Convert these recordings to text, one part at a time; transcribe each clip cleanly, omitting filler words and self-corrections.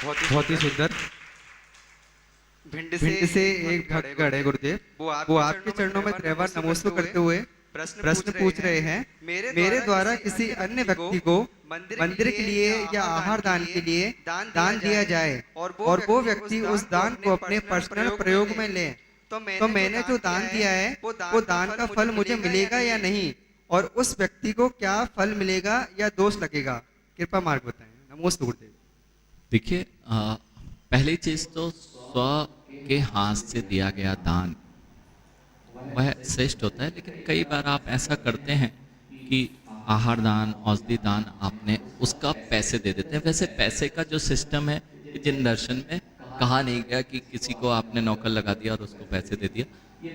बहुत ही सुंदर। भिंड भिंड से एक एक भक्त भक्त गढ़ खड़े है गुरुदेव, गुरुदेव। वो वो आपके आपके चरणों में त्रैवार नमोस्तु करते हुए प्रश्न पूछ रहे हैं, मेरे द्वारा किसी अन्य व्यक्ति को मंदिर के लिए या आहार दान के लिए दान दिया जाए और वो व्यक्ति उस दान को अपने पर्सनल प्रयोग में ले, तो मैंने जो दान दिया है वो दान का फल मुझे मिलेगा या नहीं, और उस व्यक्ति को क्या फल मिलेगा या दोष लगेगा? कृपा मार्ग बताएं। नमोस्तु गुरुदेव। देखिए, पहली चीज तो स्व के हाथ से दिया गया दान वह श्रेष्ठ होता है, लेकिन कई बार आप ऐसा करते हैं कि आहार दान, औषधि दान आपने उसका पैसे दे देते हैं। वैसे पैसे का जो सिस्टम है, जिन दर्शन में कहा नहीं गया कि किसी को आपने नौकर लगा दिया और उसको पैसे दे दिया,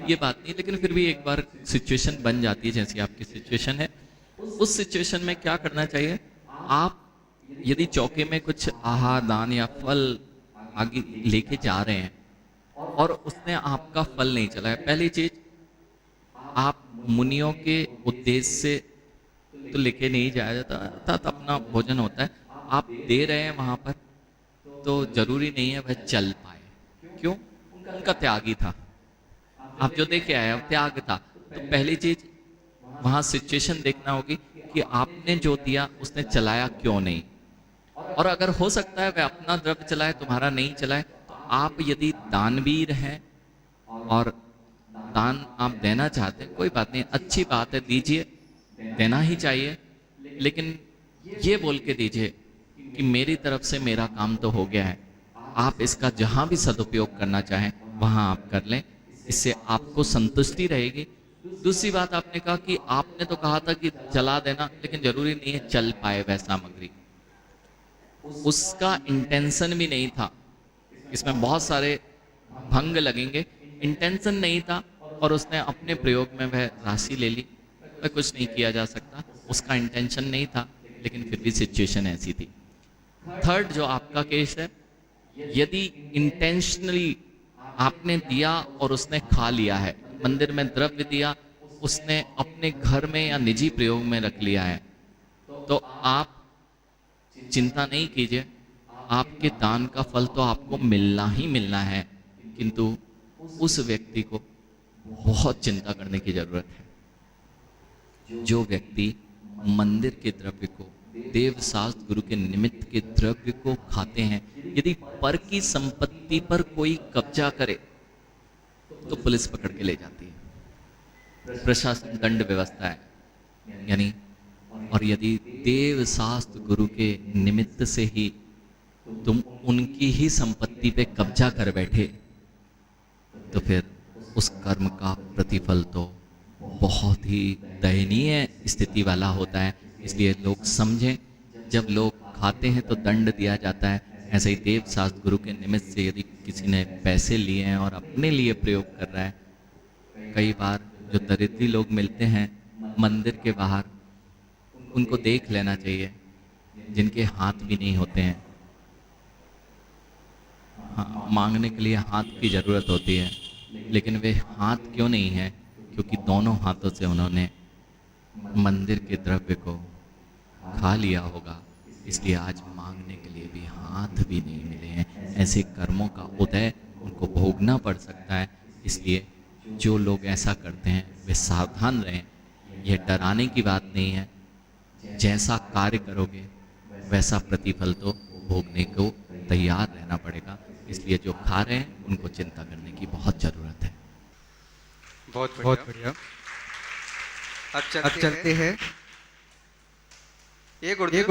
ये बात नहीं। लेकिन फिर भी एक बार सिचुएशन बन जाती है, जैसी आपकी सिचुएशन है, उस सिचुएशन में क्या करना चाहिए? आप यदि चौके में कुछ आहार दान या फल आगे लेके जा रहे हैं और उसने आपका फल नहीं चलाया, पहली चीज, आप मुनियों के उद्देश्य से तो लेके नहीं जाया जाता, अर्थात अपना भोजन होता है, आप दे रहे हैं वहां पर, तो जरूरी नहीं है वह चल पाए। क्यों? उनका त्यागी था, आप जो दे के आए वो त्याग था। तो पहली चीज वहां सिचुएशन देखना होगी कि आपने जो दिया उसने चलाया क्यों नहीं, और अगर हो सकता है वह अपना द्रव्य चलाए, तुम्हारा नहीं चलाए, तो आप यदि दानवीर हैं और दान आप देना चाहते हैं, कोई बात नहीं, अच्छी बात है, दीजिए, देना ही चाहिए। लेकिन ये बोल के दीजिए कि मेरी तरफ से मेरा काम तो हो गया है, आप इसका जहां भी सदुपयोग करना चाहें वहां आप कर लें, इससे आपको संतुष्टि रहेगी। दूसरी बात, आपने कहा कि आपने तो कहा था कि चला देना, लेकिन जरूरी नहीं है चल पाए वह सामग्री, उसका इंटेंशन भी नहीं था। इसमें बहुत सारे भंग लगेंगे, इंटेंशन नहीं था और उसने अपने प्रयोग में वह राशि ले ली, वह कुछ नहीं किया जा सकता, उसका इंटेंशन नहीं था, लेकिन फिर भी सिचुएशन ऐसी थी। थर्ड जो आपका केस है, यदि इंटेंशनली आपने दिया और उसने खा लिया है, मंदिर में द्रव्य दिया, उसने अपने घर में या निजी प्रयोग में रख लिया है, तो आप चिंता नहीं कीजिए, आपके दान का फल तो आपको मिलना ही मिलना है, किंतु उस व्यक्ति को बहुत चिंता करने की जरूरत है। जो व्यक्ति मंदिर के द्रव्य को, देव शास्त्र गुरु के निमित्त के द्रव्य को खाते हैं, यदि पर की संपत्ति पर कोई कब्जा करे तो पुलिस पकड़ के ले जाती है, प्रशासन दंड व्यवस्था है। यानी, और यदि देव शास्त्र गुरु के निमित्त से ही तुम उनकी ही संपत्ति पे कब्जा कर बैठे, तो फिर उस कर्म का प्रतिफल तो बहुत ही दयनीय स्थिति वाला होता है। इसलिए लोग समझें, जब लोग खाते हैं तो दंड दिया जाता है, ऐसे ही देव शास्त्र गुरु के निमित्त से यदि किसी ने पैसे लिए हैं और अपने लिए प्रयोग कर रहा है, कई बार जो दरिद्री लोग मिलते हैं मंदिर के बाहर, उनको देख लेना चाहिए, जिनके हाथ भी नहीं होते हैं। हाँ, मांगने के लिए हाथ की जरूरत होती है, लेकिन वे हाथ क्यों नहीं है? क्योंकि दोनों हाथों से उन्होंने मंदिर के द्रव्य को खा लिया होगा, इसलिए आज मांगने के लिए भी हाथ भी नहीं मिले हैं। ऐसे कर्मों का उदय उनको भोगना पड़ सकता है। इसलिए जो लोग ऐसा करते हैं वे सावधान रहें, यह डराने की बात नहीं है, जैसा कार्य करोगे वैसा प्रतिफल तो भोगने को तैयार रहना पड़ेगा। इसलिए जो खा रहे हैं उनको चिंता करने की बहुत जरूरत है। बहुत बहुत बढ़िया। बढ़िया। अब अब चलते हैं ये ये गुरुदेव